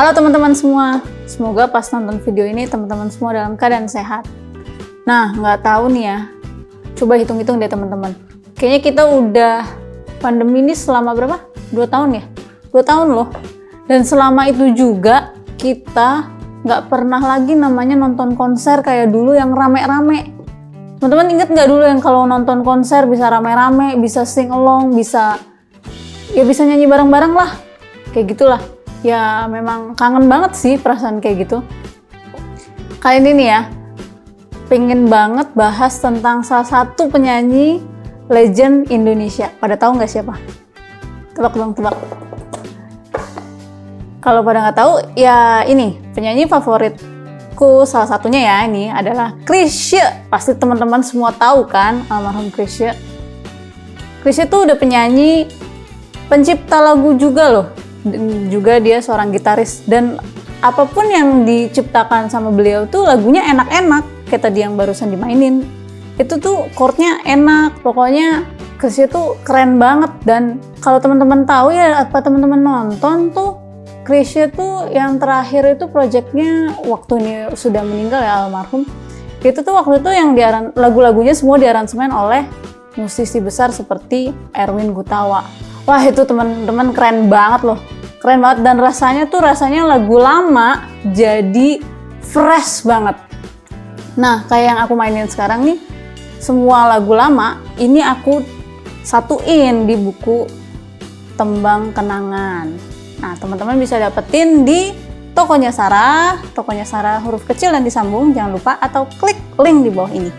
Halo teman-teman semua, semoga pas nonton video ini teman-teman semua dalam keadaan sehat. Nah, nggak tahu nih ya, coba hitung-hitung deh teman-teman. Kayaknya kita udah pandemi ini selama berapa? 2 tahun ya? 2 tahun loh. Dan selama itu juga kita nggak pernah lagi namanya nonton konser kayak dulu yang rame-rame. Teman-teman inget nggak dulu yang kalau nonton konser bisa rame-rame, bisa sing along, bisa nyanyi bareng-bareng lah. Kayak gitulah. Ya memang kangen banget sih perasaan kayak gitu. Kali ini nih ya, pengen banget bahas tentang salah satu penyanyi legend Indonesia. Pada tahu nggak siapa? Tebak dong, tebak. Kalau pada nggak tahu, ya ini penyanyi favoritku salah satunya ya, ini adalah Chrisye. Pasti teman-teman semua tahu kan almarhum Chrisye. Chrisye tuh udah penyanyi, pencipta lagu juga loh. Juga dia seorang gitaris, dan apapun yang diciptakan sama beliau tuh lagunya enak-enak. Kayak tadi yang barusan dimainin itu tuh chordnya enak, pokoknya Chrisye tuh keren banget. Dan kalau teman-teman tahu ya, apa teman-teman nonton tuh, Chrisye tuh yang terakhir itu projectnya waktu ini sudah meninggal ya almarhum, itu tuh waktu itu yang lagu-lagunya semua diaransemen oleh musisi besar seperti Erwin Gutawa. Wah itu teman-teman keren banget loh, keren banget. Dan rasanya lagu lama jadi fresh banget. Nah kayak yang aku mainin sekarang nih, semua lagu lama ini aku satuin di buku Tembang Kenangan. Nah teman-teman bisa dapetin di tokonya Sarah huruf kecil dan disambung, jangan lupa, atau klik link di bawah ini.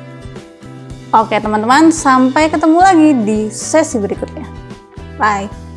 Oke teman-teman, sampai ketemu lagi di sesi berikutnya. Bye.